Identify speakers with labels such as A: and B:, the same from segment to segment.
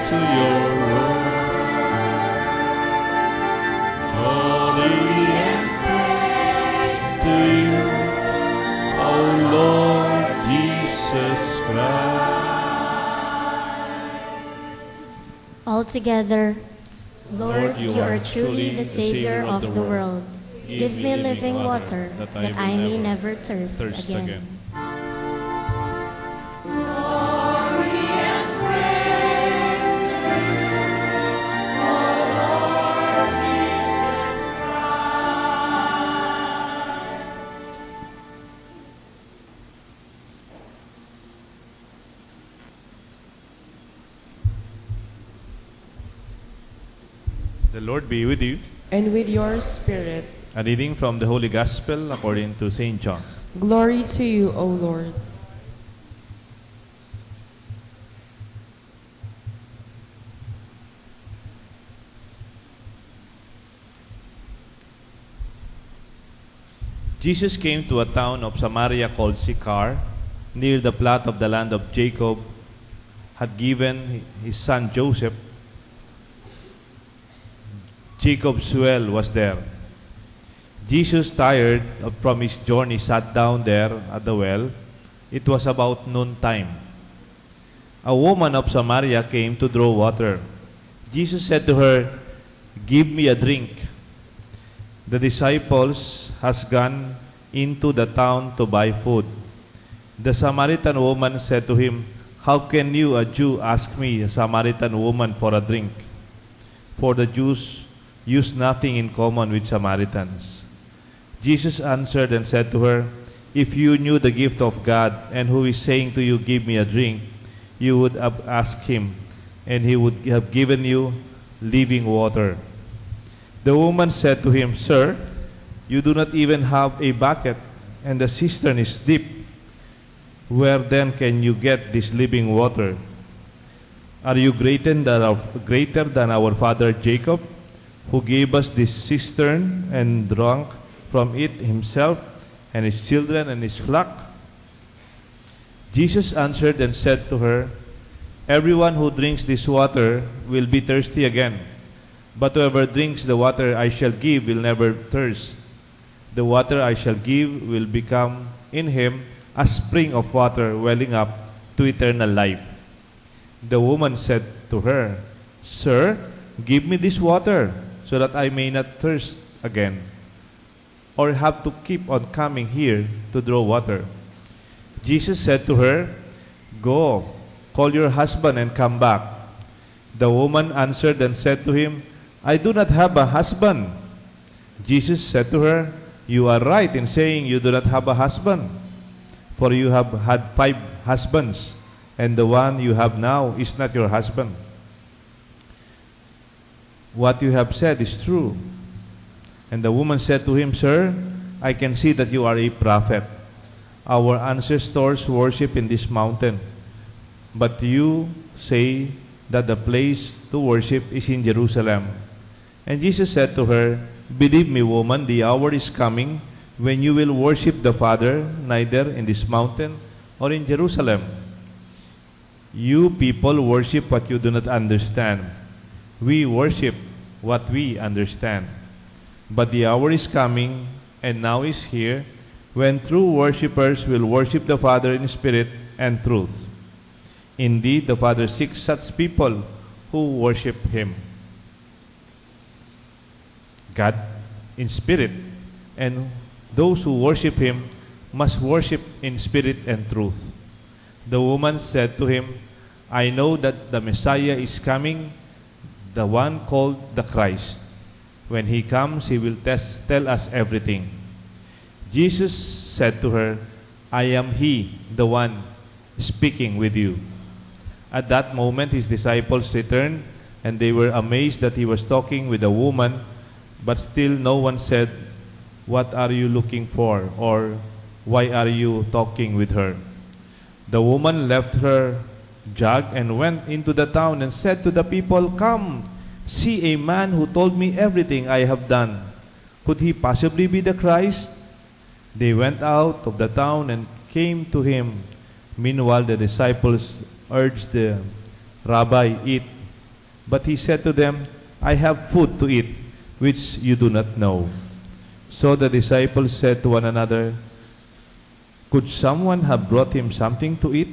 A: to your room. Glory and praise to you, O Lord Jesus Christ.
B: Altogether, Lord, you are truly the Savior of the world. Give me living water, that I may never thirst again.
C: Glory and praise to you, O Lord Jesus Christ.
A: The Lord be with you.
D: And with your spirit.
A: A reading from the Holy Gospel according to St. John.
D: Glory to you, O Lord.
A: Jesus came to a town of Samaria called Sychar, near the plot of the land of Jacob had given his son Joseph. Jacob's well was there. Jesus, tired from his journey, sat down there at the well. It was about noontime. A woman of Samaria came to draw water. Jesus said to her, "Give me a drink." The disciples has gone into the town to buy food. The Samaritan woman said to him, "How can you, a Jew, ask me, a Samaritan woman, for a drink?" For the Jews use nothing in common with Samaritans. Jesus answered and said to her, "If you knew the gift of God and who is saying to you, 'Give me a drink,' you would have asked him, and he would have given you living water." The woman said to him, "Sir, you do not even have a bucket, and the cistern is deep. Where then can you get this living water? Are you greater than our father Jacob, who gave us this cistern and drank from it himself and his children and his flock?" Jesus answered and said to her, "Everyone who drinks this water will be thirsty again. But whoever drinks the water I shall give will never thirst. The water I shall give will become in him a spring of water welling up to eternal life." The woman said to her, "Sir, give me this water so that I may not thirst again, or have to keep on coming here to draw water." Jesus said to her, "Go, call your husband and come back." The woman answered and said to him, "I do not have a husband." Jesus said to her, "You are right in saying you do not have a husband, for you have had 5 husbands, and the one you have now is not your husband. What you have said is true." And the woman said to him, "Sir, I can see that you are a prophet. Our ancestors worship in this mountain, but you say that the place to worship is in Jerusalem." And Jesus said to her, "Believe me, woman, the hour is coming when you will worship the Father neither in this mountain or in Jerusalem. You people worship what you do not understand. We worship what we understand. But the hour is coming, and now is here, when true worshippers will worship the Father in spirit and truth. Indeed, the Father seeks such people who worship Him. God in spirit, and those who worship Him must worship in spirit and truth." The woman said to him, "I know that the Messiah is coming, the one called the Christ. When He comes, He will tell us everything." Jesus said to her, "I am He, the one speaking with you." At that moment His disciples returned, and they were amazed that He was talking with a woman, but still no one said, "What are you looking for?" or "Why are you talking with her?" The woman left her jug and went into the town and said to the people, "Come, see a man who told me everything I have done. Could he possibly be the Christ?" They went out of the town and came to him. Meanwhile, the disciples urged the Rabbi, "Eat." But he said to them, I have food to eat, which you do not know. So the disciples said to one another, could someone have brought him something to eat?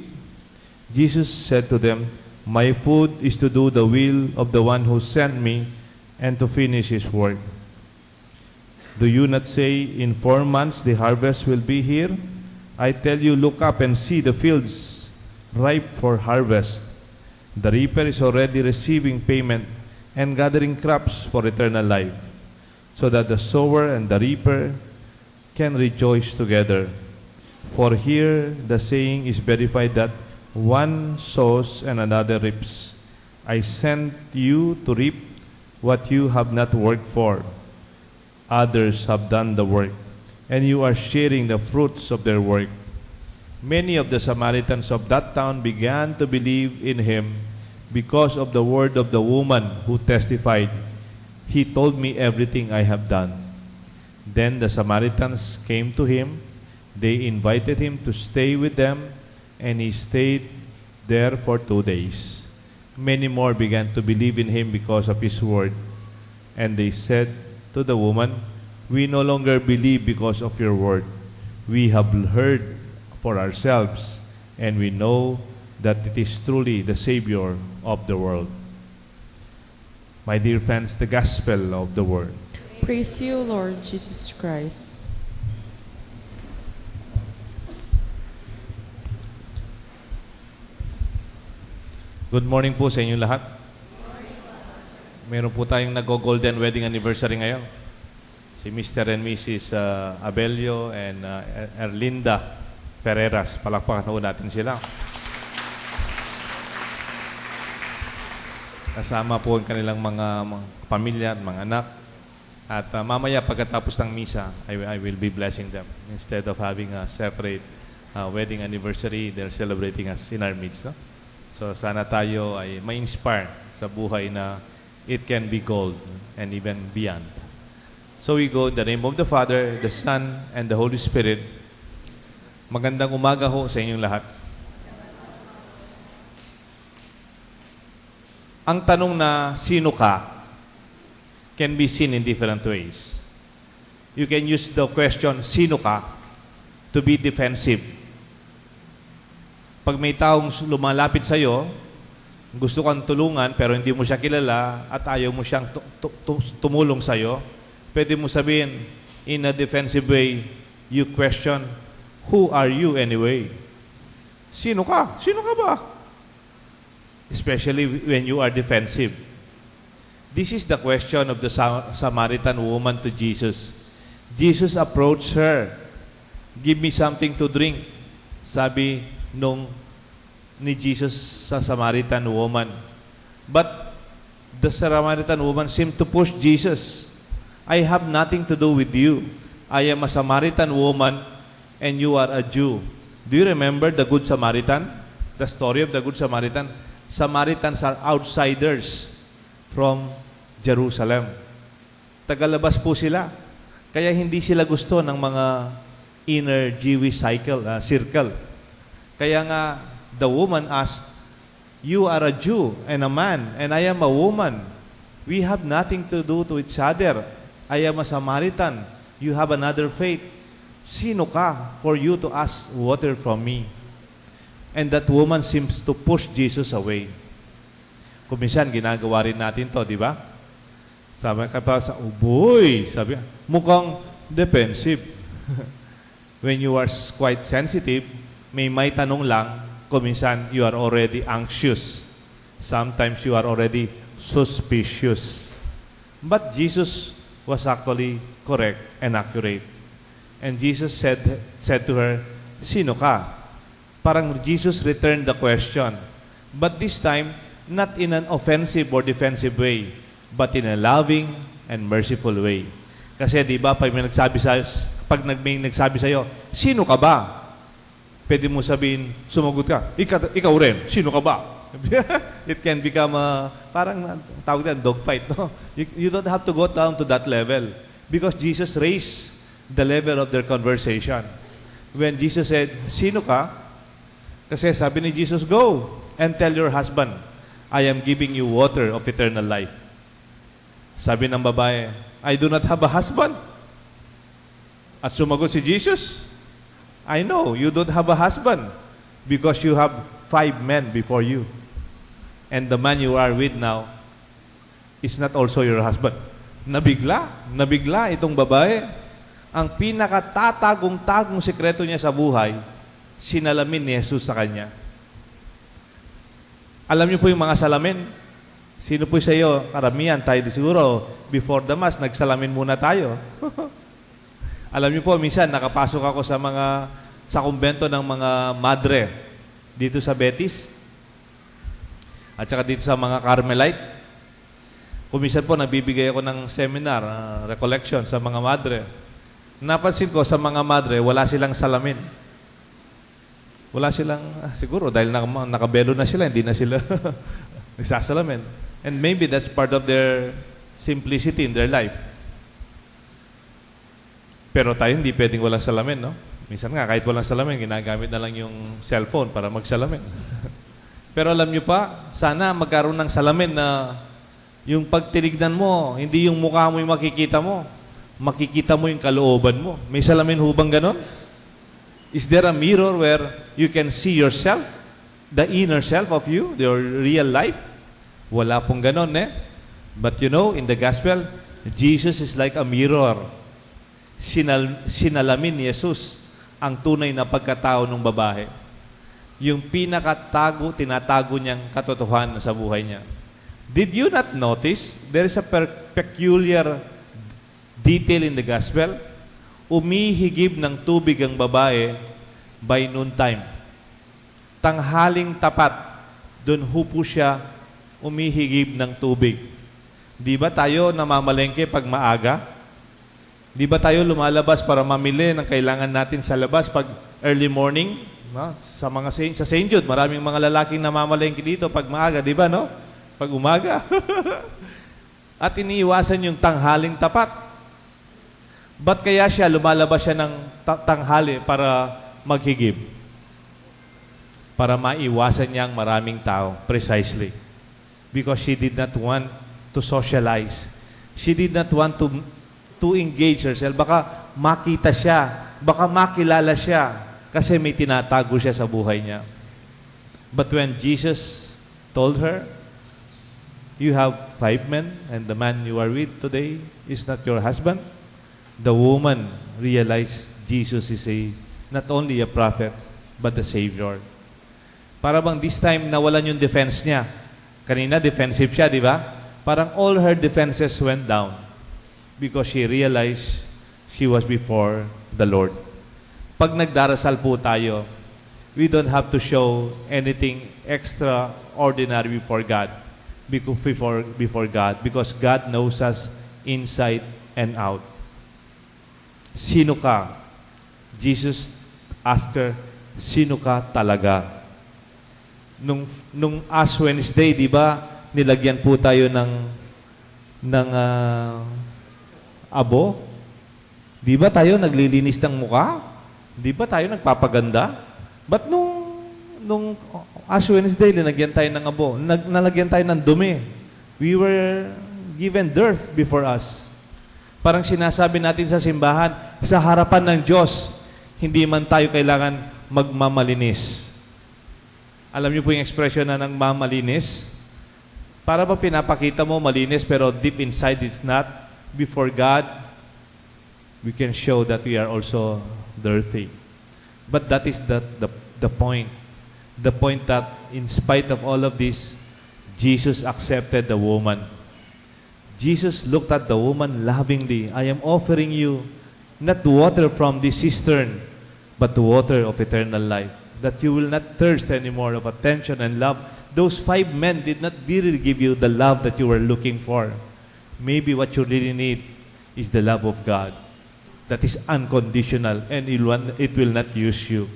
A: Jesus said to them, my food is to do the will of the one who sent me and to finish his work. Do you not say, in 4 months the harvest will be here? I tell you, look up and see the fields ripe for harvest. The reaper is already receiving payment and gathering crops for eternal life, so that the sower and the reaper can rejoice together. For here the saying is verified that one sows and another reaps. I sent you to reap what you have not worked for. Others have done the work, and you are sharing the fruits of their work. Many of the Samaritans of that town began to believe in him because of the word of the woman who testified, he told me everything I have done. Then the Samaritans came to him. They invited him to stay with them, and he stayed there for 2 days. Many more began to believe in him because of his word. And they said to the woman, we no longer believe because of your word. We have heard for ourselves, and we know that it is truly the Savior of the world. My dear friends, the gospel of the word.
D: Praise you, Lord Jesus Christ.
A: Good morning po sa inyong lahat. Meron po tayong nag-golden wedding anniversary ngayon. Si Mr. and Mrs. Abelio and Erlinda Ferreras. Palakpakan ho natin sila. Kasama po ang kanilang mga pamilya at mga anak. At mamaya pagkatapos ng misa, I will be blessing them. Instead of having a separate wedding anniversary, they're celebrating us in our midst. No? So sana tayo ay ma-inspire sa buhay na it can be gold and even beyond. So we go in the name of the Father, the Son, and the Holy Spirit. Magandang umaga ho sa inyong lahat. Ang tanong na sino ka can be seen in different ways. You can use the question, sino ka, to be defensive. Pag may taong lumalapit sa iyo, gusto kang tulungan pero hindi mo siya kilala at ayaw mo siyang tumulong sa iyo, pwede mo sabihin in a defensive way, you question, who are you anyway? Sino ka? Sino ka ba? Especially when you are defensive. This is the question of the Samaritan woman to Jesus. Jesus approached her. Give me something to drink. Sabi ni Jesus sa Samaritan woman. But the Samaritan woman seemed to push Jesus. I have nothing to do with you. I am a Samaritan woman and you are a Jew. Do you remember the Good Samaritan? The story of the Good Samaritan? Samaritans are outsiders from Jerusalem. Tagalabas po sila. Kaya hindi sila gusto ng mga inner Jewish circle. Kaya nga, the woman asked, you are a Jew and a man, and I am a woman. We have nothing to do to each other. I am a Samaritan. You have another faith. Sino ka for you to ask water from me? And that woman seems to push Jesus away. Kung minsan, ginagawa rin natin to, di ba? Sabi ka pa sa uboy, sabi, mukhang defensive. When you are quite sensitive, may tanong lang, kung minsan, you are already anxious. Sometimes you are already suspicious. But Jesus was actually correct and accurate. And Jesus said to her, sino ka? Parang Jesus returned the question. But this time, not in an offensive or defensive way, but in a loving and merciful way. Kasi di ba, pag may nagsabi sa'yo, sino ka ba? Pwede mo sabihin, sumagot ka, ikaw rin, sino ka ba? It can become parang tawag din, dogfight. No? You don't have to go down to that level. Because Jesus raised the level of their conversation. When Jesus said, sino ka? Kasi sabi ni Jesus, go and tell your husband, I am giving you water of eternal life. Sabi ng babae, I do not have a husband. At sumagot si Jesus, I know you don't have a husband because you have 5 men before you. And the man you are with now is not also your husband. Nabigla itong babae. Ang pinakatatagong-tagong sekreto niya sa buhay, sinalamin ni Jesus sa kanya. Alam niyo po yung mga salamin? Sino po sa iyo? Karamihan tayo siguro, before the Mass, nagsalamin muna tayo. Alam niyo po, minsan nakapasok ako sa kumbento ng mga madre dito sa Betis at saka dito sa mga Carmelite. Kumisan po, nagbibigay ako ng seminar, recollection sa mga madre. Napansin ko sa mga madre, wala silang salamin. Wala silang, siguro dahil nakabelo na sila, hindi na sila nagsasalamin. And maybe that's part of their simplicity in their life. Pero tayo hindi pwedeng walang salamin, no? Minsan nga, kahit walang salamin, ginagamit na lang yung cellphone para magsalamin. Pero alam nyo pa, sana magkaroon ng salamin na yung pagtinignan mo, hindi yung mukha mo yung makikita mo. Makikita mo yung kalooban mo. May salamin hubang ganon? Is there a mirror where you can see yourself? The inner self of you? Your real life? Wala pong ganon, eh? But you know, in the gospel, Jesus is like a mirror. Sinalamin ni Jesus ang tunay na pagkatao ng babae. Yung tinatago niyang katotohanan sa buhay niya. Did you not notice there is a peculiar detail in the gospel? Umihigib ng tubig ang babae by noontime. Tanghaling tapat, doon hupo siya umihigib ng tubig. Di ba tayo namamalengke pag maaga? Di ba tayo lumalabas para mamili ng kailangan natin sa labas pag early morning? No? Sa St. Jude, maraming mga lalaking namamalengke dito pag maaga, di ba, no? Pag umaga. At iniiwasan yung tanghaling tapat. Ba't kaya siya lumalabas siya ng tanghali para maghigib? Para maiwasan niya ang maraming tao. Precisely. Because she did not want to socialize. She did not want to engage herself. Baka makita siya. Baka makilala siya. Kasi may tinatago siya sa buhay niya. But when Jesus told her, you have 5 men and the man you are with today is not your husband, the woman realized Jesus is not only a prophet, but the Savior. Para bang this time nawalan yung defense niya. Kanina defensive siya, di ba? Parang all her defenses went down because she realized she was before the Lord. Pag nagdarasal po tayo, we don't have to show anything extraordinary before God. Before God, because God knows us inside and out. Sino ka? Jesus asked her, sino ka talaga? Nung Ash Wednesday, di ba, nilagyan po tayo ng abo? Di ba tayo naglilinis ng mukha? Di ba tayo nagpapaganda? But nung Ash Wednesday, linagyan tayo ng abo. Nalagyan tayo ng dumi. We were given dirt before us. Parang sinasabi natin sa simbahan, sa harapan ng Diyos, hindi man tayo kailangan magmamalinis. Alam niyo po yung expression na ng mamalinis? Para ba pinapakita mo malinis pero deep inside it's not? Before God, we can show that we are also dirty. But that is the point. The point that in spite of all of this, Jesus accepted the woman. Jesus looked at the woman lovingly. I am offering you not water from this cistern, but the water of eternal life, that you will not thirst anymore of attention and love. Those 5 men did not really give you the love that you were looking for. Maybe what you really need is the love of God that is unconditional and it will not use you.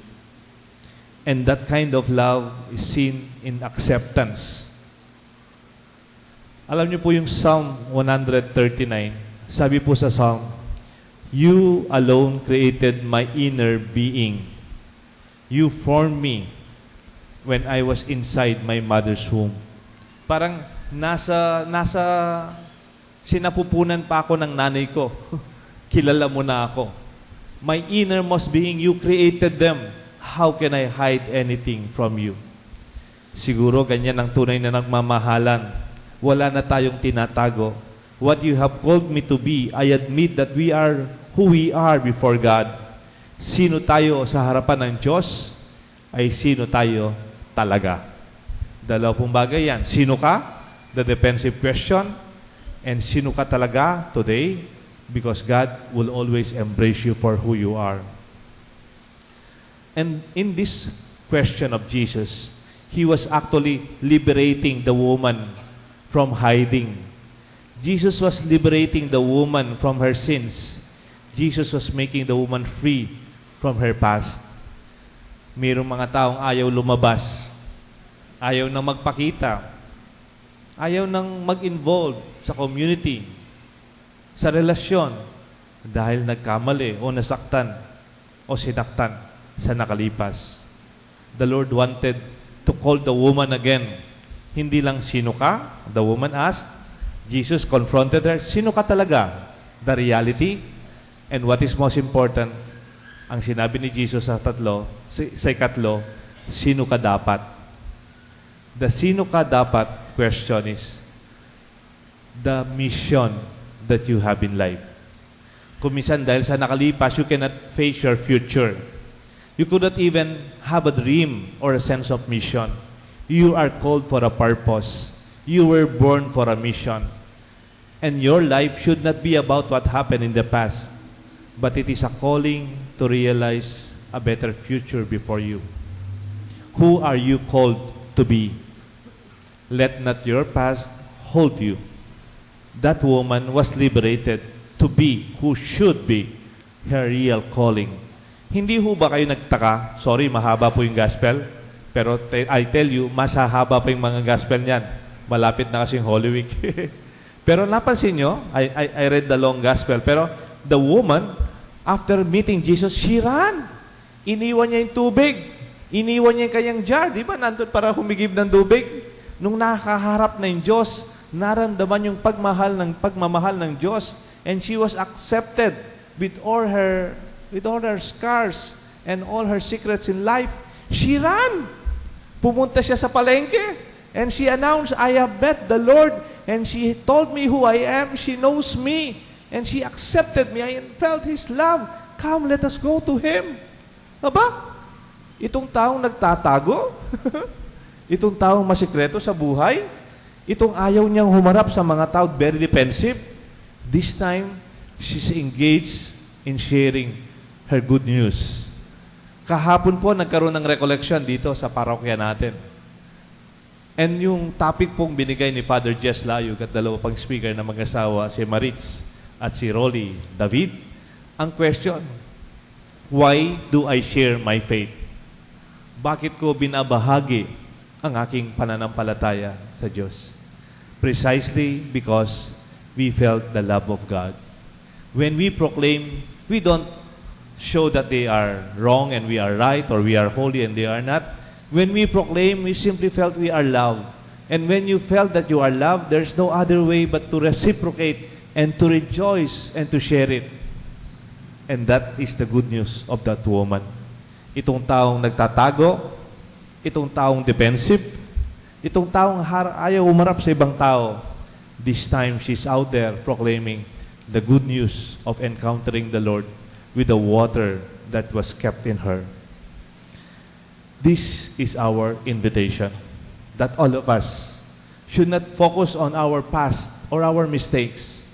A: And that kind of love is seen in acceptance. Alam niyo po yung Psalm 139, sabi po sa Psalm, you alone created my inner being. You formed me when I was inside my mother's womb. Parang nasa sinapupunan pa ako ng nanay ko. Kilala mo na ako. My innermost being, you created them. How can I hide anything from you? Siguro ganyan ang tunay na nagmamahalan. Wala na tayong tinatago. What you have called me to be, I admit that we are who we are before God. Sino tayo sa harapan ng Diyos, ay sino tayo talaga. Dalawa pong bagay yan. Sino ka? The defensive question. And sino ka talaga today? Because God will always embrace you for who you are. And in this question of Jesus, He was actually liberating the woman from hiding. Jesus was liberating the woman from her sins. Jesus was making the woman free from her past. Mayroong mga taong ayaw lumabas, ayaw nang magpakita, ayaw nang mag-involve sa community, sa relasyon, dahil nagkamali o nasaktan o sinaktan sa nakalipas. The Lord wanted to call the woman again. Hindi lang sino ka, the woman asked. Jesus confronted her, sino ka talaga? The reality. And what is most important, ang sinabi ni Jesus sa ikatlo, sino ka dapat? The sino ka dapat question is the mission that you have in life. Kung minsan dahil sa nakalipas, you cannot face your future. You could not even have a dream or a sense of mission. You are called for a purpose. You were born for a mission. And your life should not be about what happened in the past, but it is a calling to realize a better future before you. Who are you called to be? Let not your past hold you. That woman was liberated to be who should be her real calling. Hindi ho ba kayo nagtaka? Sorry, mahaba po yung gospel. Pero I tell you, mas hahaba pa yung mga gospel niyan. Malapit na kasing Holy Week. Pero napansin nyo, I read the long gospel, pero the woman, after meeting Jesus, she ran. Iniwan niya yung tubig. Iniwan niya yung kanyang jar. Di ba? Nandun para humigib ng tubig. Nung nakaharap na yung Diyos, naramdaman yung pagmamahal ng Diyos. And she was accepted with all her scars and all her secrets in life. She ran. Pumunta siya sa palengke. And she announced, I have met the Lord. And she told me who I am. She knows me. And she accepted me. I felt His love. Come, let us go to Him. Aba? Itong taong nagtatago? Itong taong masikreto sa buhay? Itong ayaw niyang humarap sa mga tao, very defensive? This time, she's engaged in sharing her good news. Kahapon po, nagkaroon ng recollection dito sa parokya natin. And yung topic pong binigay ni Father Jess Layug at dalawa pang speaker na mag-asawa, si Maritz at si Rolly David, ang question, why do I share my faith? Bakit ko binabahagi ang aking pananampalataya sa Diyos? Precisely because we felt the love of God. When we proclaim, we don't show that they are wrong and we are right, or we are holy and they are not. When we proclaim, we simply felt we are loved. And when you felt that you are loved, there's no other way but to reciprocate and to rejoice and to share it. And that is the good news of that woman. Itong taong nagtatago, itong taong defensive, itong taong ayaw umarap sa ibang tao, this time she's out there proclaiming the good news of encountering the Lord with the water that was kept in her. This is our invitation, that all of us should not focus on our past or our mistakes,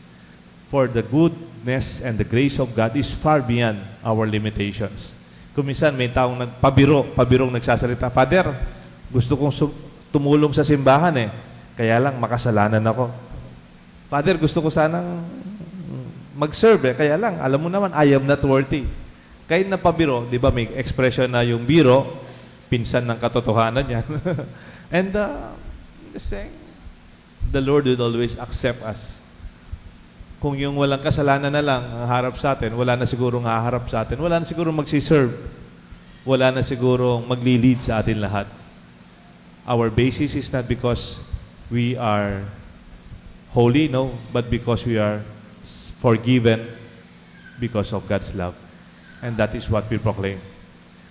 A: for the goodness and the grace of God is far beyond our limitations. Kung minsan may taong pabirong nagsasalita, Father, gusto kong tumulong sa simbahan kaya lang makasalanan ako. Father, gusto ko sanang mag-serve kaya lang, alam mo naman, I am not worthy. Kahit na pabiro, di ba may expression na yung biro, pinsan ng katotohanan yan. And just saying, the Lord will always accept us. Kung yung walang kasalanan na lang ang harap sa atin, wala na sigurong haharap sa atin, wala na sigurong magsiserve, wala na sigurong magli-lead sa atin lahat. Our basis is not because we are holy, no, but because we are forgiven because of God's love. And that is what we proclaim.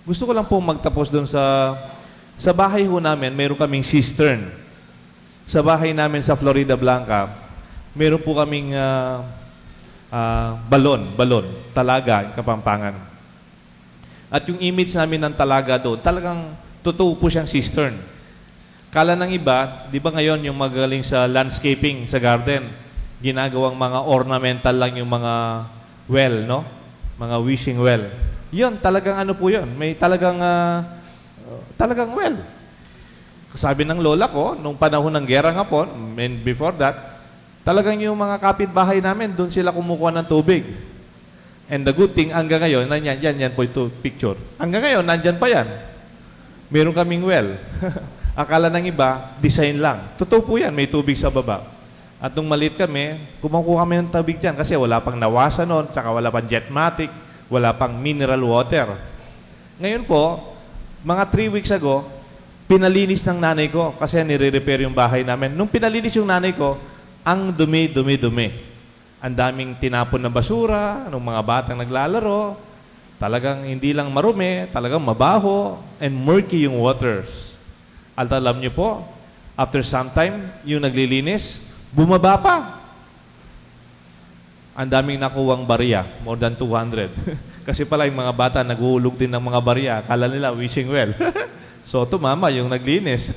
A: Gusto ko lang po magtapos doon sa bahay ho namin, meron kaming cistern. Sa bahay namin sa Florida Blanca, meron po kaming balon, talaga, Kapampangan. At yung image namin ng talaga doon, talagang totoo po siyang cistern. Kala ng iba, di ba ngayon yung magaling sa landscaping, sa garden, ginagawang mga ornamental lang yung mga well, no? Mga wishing well. Yun, talagang ano po yun. May talagang well. Sabi ng lola ko, nung panahon ng gera nga po, and before that, talagang yung mga kapitbahay namin, doon sila kumukuha ng tubig. And the good thing, hanggang ngayon, yan po ito picture. Hanggang ngayon, nandyan pa yan. Meron kaming well. Akala ng iba, design lang. Totoo po yan, may tubig sa baba. At nung maliit kami, kumukuha kami ng tubig dyan kasi wala pang nawasa noon, tsaka wala pang jetmatic, wala pang mineral water. Ngayon po, mga 3 weeks ago, pinalinis ng nanay ko kasi nire-repair yung bahay namin. Nung pinalinis yung nanay ko, ang dumi. Ang daming tinapon na basura, ng mga batang naglalaro. Talagang hindi lang marumi, talagang mabaho, and murky yung waters. At alam niyo po, after some time, yung naglilinis, bumaba pa. Ang daming nakuwang barya, more than 200. Kasi pala yung mga bata naghuhulog din ng mga barya. Akala nila wishing well. So tumama yung naglinis.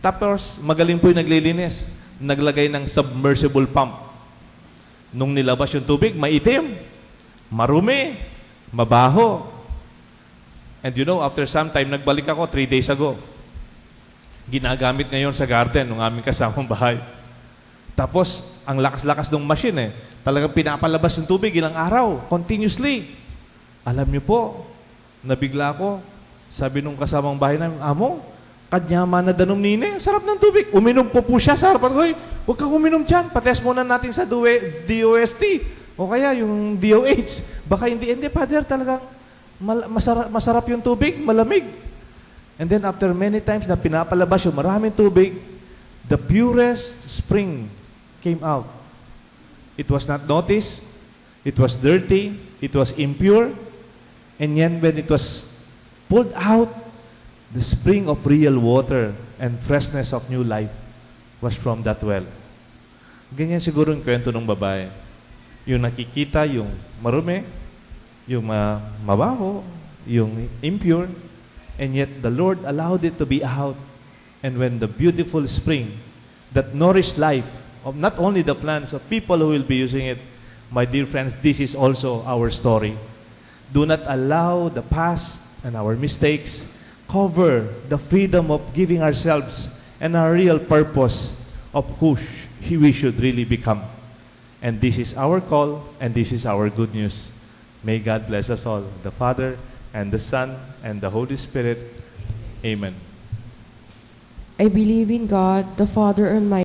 A: Tapos magaling po yung naglilinis. Naglagay ng submersible pump. Nung nilabas yung tubig, maitim, marumi, mabaho. And you know, after some time, nagbalik ako 3 days ago. Ginagamit ngayon sa garden ng aming kasamang bahay. Tapos, ang lakas-lakas ng machine Talagang pinapalabas yung tubig ilang araw, continuously. Alam niyo po, nabigla ako. Sabi nung kasamang bahay namin, Amo, kadyaman na danom nini, sarap ng tubig. Uminom po siya sa harapan ko. Huwag kang uminom dyan. Patest muna natin sa DOST. O kaya yung DOH. Baka hindi, Father, talagang masarap yung tubig, malamig. And then after many times na pinapalabas yung maraming tubig, the purest spring came out. It was not noticed. It was dirty. It was impure. And yet when it was pulled out, the spring of real water and freshness of new life was from that well. Ganyan siguro yung kwento ng babae. Yung nakikita, yung marumi, yung mabaho, yung impure, and yet the Lord allowed it to be out. And when the beautiful spring that nourished life of not only the plants, of people who will be using it, my dear friends, this is also our story. Do not allow the past and our mistakes cover the freedom of giving ourselves and our real purpose of who we should really become. And this is our call, and this is our good news. May God bless us all, the Father, and the Son, and the Holy Spirit. Amen.
D: I believe in God, the Father Almighty,